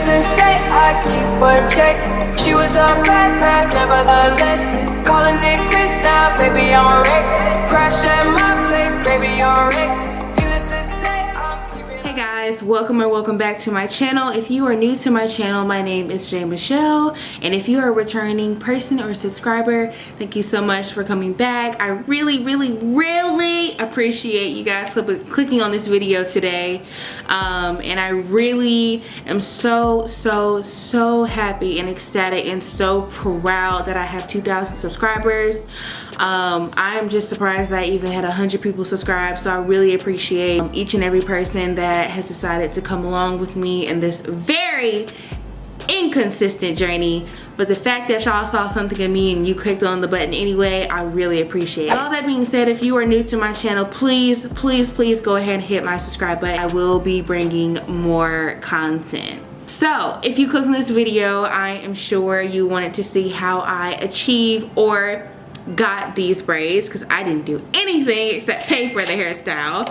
to say I keep her check. She was a bad, nevertheless. Calling it quits now, baby, I'm a wreck. Crash at my place, baby, I'm a wreck. Needless to say, I'm keeping. Hey guys, welcome or welcome back to my channel. If you are new to my channel, my name is J Michelle, and if you are a returning person or subscriber, thank you so much for coming back. I really appreciate you guys clicking on this video today, and I really am so happy and ecstatic and so proud that I have 2,000 subscribers. I am just surprised that I even had 100 people subscribe, so I really appreciate each and every person that has decided to come along with me in this very inconsistent journey. But the fact that y'all saw something in me and you clicked on the button anyway, I really appreciate it. And all that being said, if you are new to my channel, please go ahead and hit my subscribe button. I will be bringing more content. So if you clicked on this video, I am sure you wanted to see how I achieve or got these braids, because I didn't do anything except pay for the hairstyle.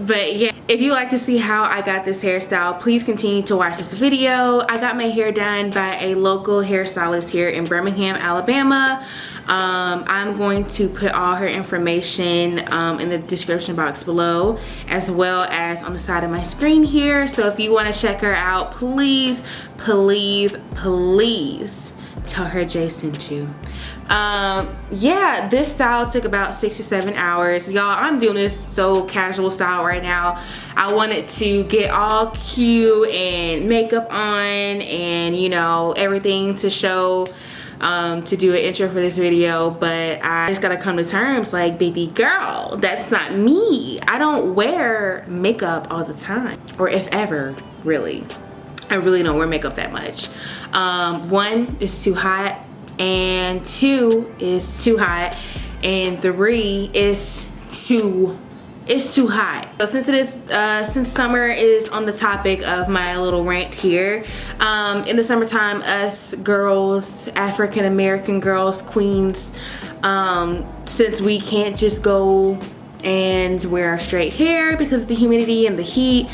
But yeah, if you like to see how I got this hairstyle, please continue to watch this video. I got my hair done by a local hairstylist here in Birmingham, Alabama. I'm going to put all her information in the description box below, as well as on the side of my screen here. So if you want to check her out, please tell her Jay sent you. Yeah, this style took about 6 to 7 hours. Y'all, I'm doing this so casual style right now. I wanted to get all cute and makeup on and, you know, everything to show, to do an intro for this video, but I just gotta come to terms, like, baby girl, that's not me. I don't wear makeup all the time, or if ever, really. I really don't wear makeup that much. 1, it's too hot, and 2 is too hot, and 3 is too hot. So since summer is on the topic of my little rant here, in the summertime, us girls, African American girls, queens, since we can't just go and wear our straight hair because of the humidity and the heat,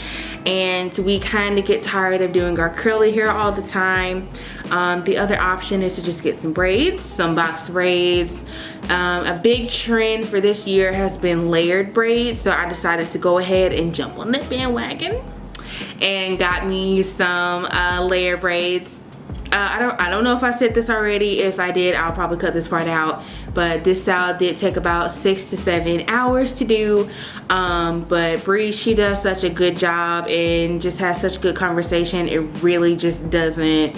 and we kind of get tired of doing our curly hair all the time, the other option is to just get some braids, some box braids. A big trend for this year has been layered braids, so I decided to go ahead and jump on that bandwagon and got me some layer braids. I don't know if I said this already. If I did, I'll probably cut this part out, but this style did take about 6 to 7 hours to do, but Braids, she does such a good job and just has such good conversation. It really just doesn't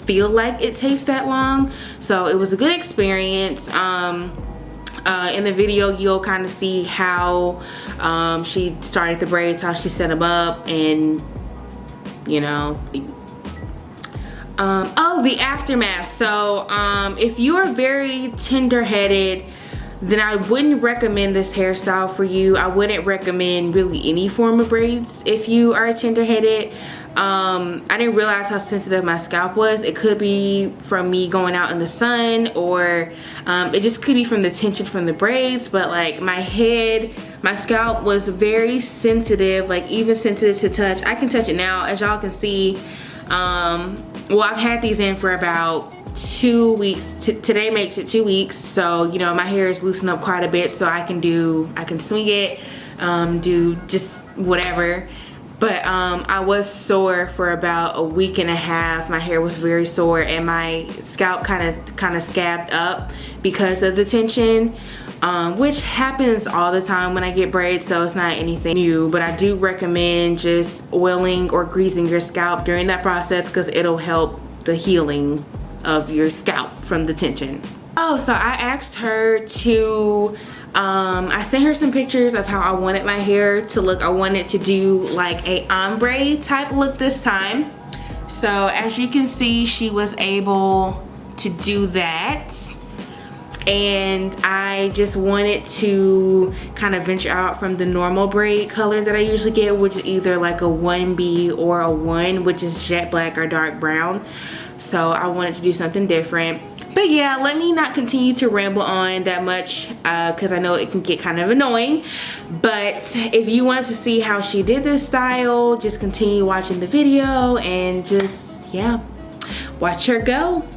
feel like it takes that long, so it was a good experience. In the video, you'll kind of see how she started the braids, how she set them up, and, you know, oh, the aftermath. So if you are very tender-headed, then I wouldn't recommend this hairstyle for you. I wouldn't recommend really any form of braids if you are tender-headed. I didn't realize how sensitive my scalp was. It could be from me going out in the sun, or it just could be from the tension from the braids, but like my head, my scalp was very sensitive, like even sensitive to touch. I can touch it now, as y'all can see. Well, I've had these in for about 2 weeks. Today makes it 2 weeks, so you know my hair is loosened up quite a bit, so I can swing it, do just whatever. But I was sore for about a week and a half. My hair was very sore, and my scalp kind of scabbed up because of the tension, which happens all the time when I get braids, so it's not anything new. But I do recommend just oiling or greasing your scalp during that process, because it'll help the healing of your scalp from the tension. Oh, so I asked her to, I sent her some pictures of how I wanted my hair to look. I wanted to do like a ombre type look this time. So as you can see, she was able to do that. And I just wanted to kind of venture out from the normal braid color that I usually get, which is either like a 1B or a 1, which is jet black or dark brown. So I wanted to do something different. But yeah, let me not continue to ramble on that much because I know it can get kind of annoying. But if you want to see how she did this style, just continue watching the video and just, yeah, watch her go.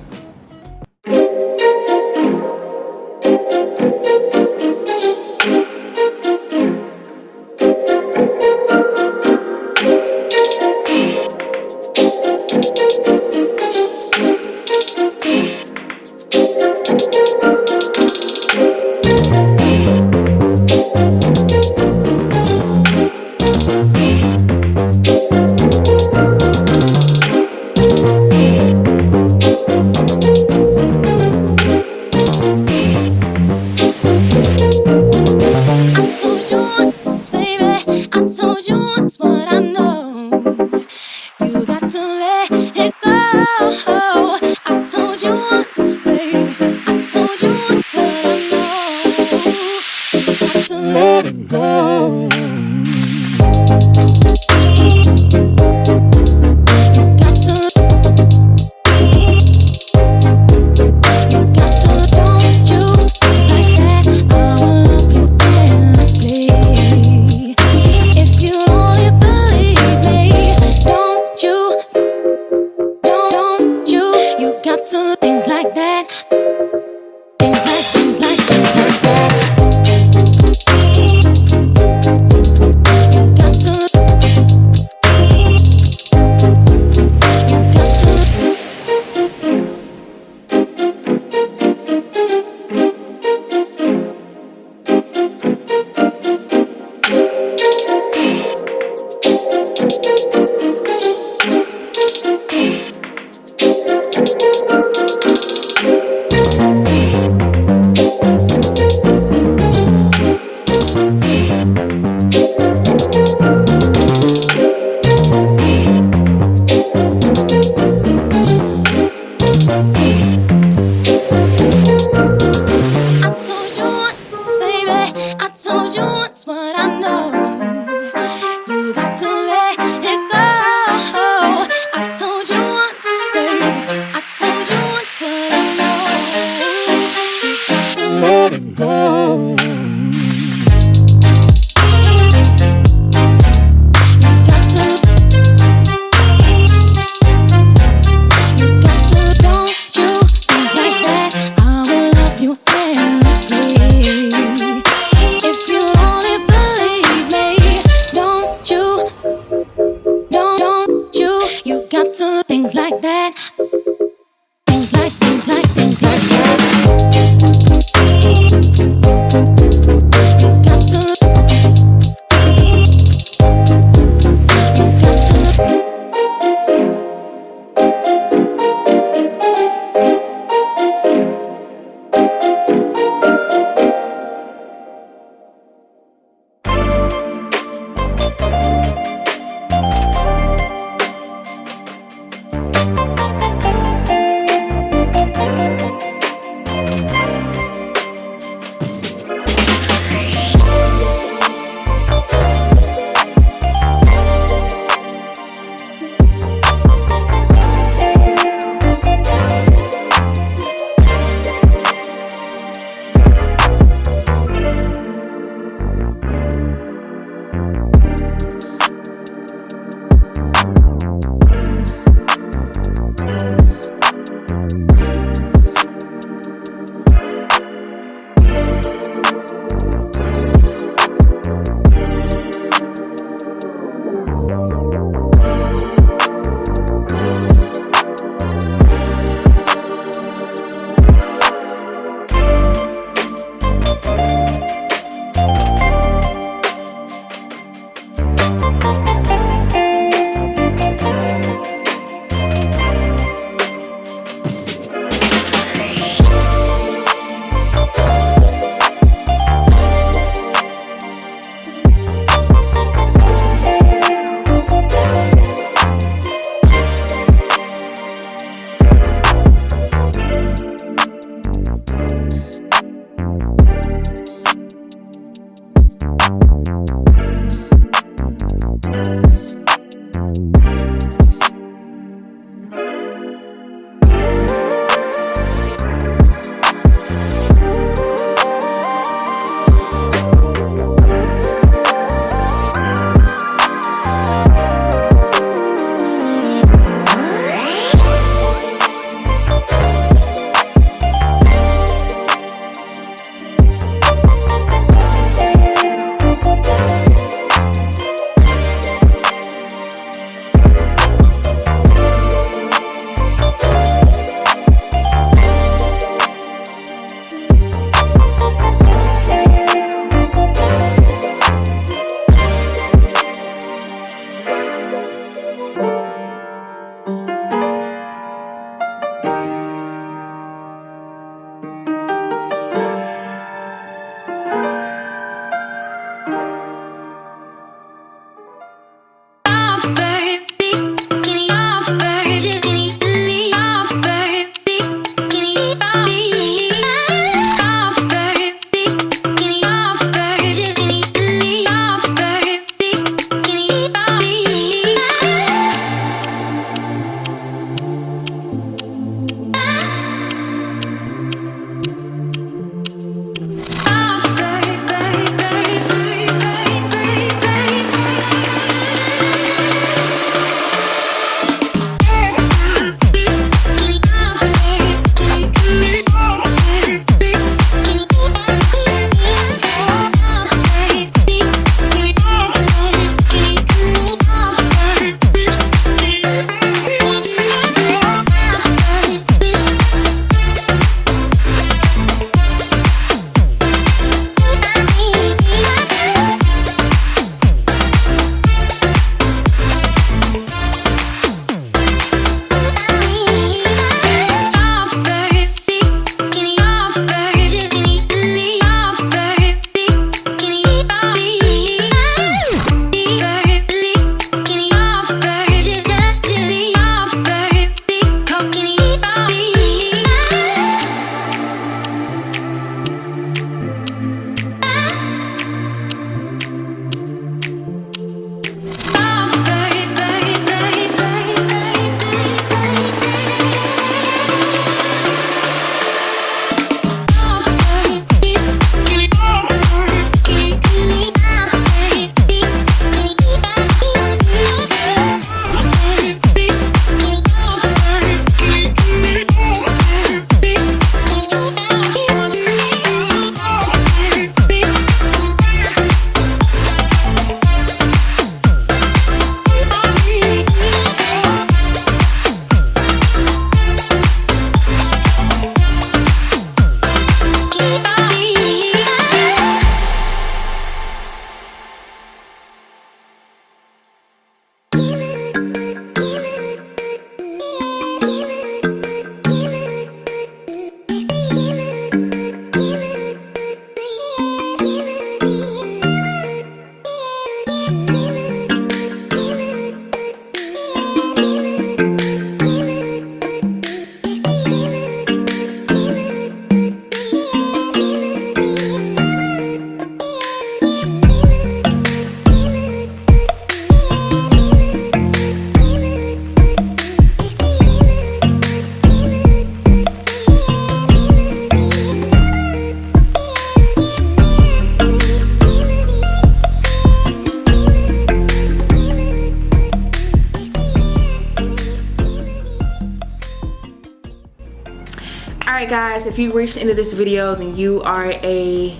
Alright guys, if you reached the end of this video, then you are a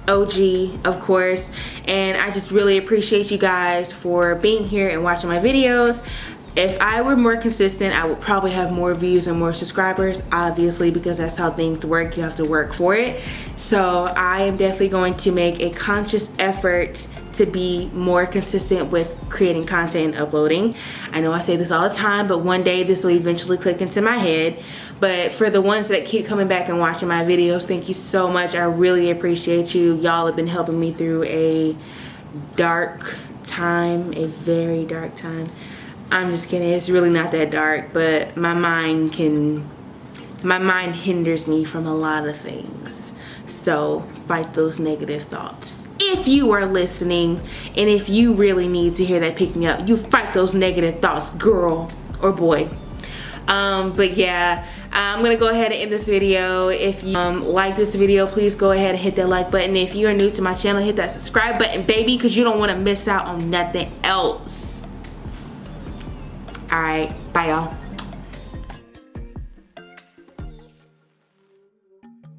OG, of course, and I just really appreciate you guys for being here and watching my videos. If I were more consistent, I would probably have more views and more subscribers, obviously, because that's how things work. You have to work for it. So I am definitely going to make a conscious effort to be more consistent with creating content and uploading. I know I say this all the time, but one day this will eventually click into my head. But for the ones that keep coming back and watching my videos, thank you so much. I really appreciate you. Y'all have been helping me through a dark time, a very dark time. I'm just kidding, it's really not that dark, but my mind hinders me from a lot of things. So fight those negative thoughts. If you are listening, and if you really need to hear that pick me up, you fight those negative thoughts, girl or boy. But yeah, I'm gonna go ahead and end this video. If you like this video, please go ahead and hit that like button. If you are new to my channel, hit that subscribe button, baby, because you don't want to miss out on nothing else. All right, bye y'all.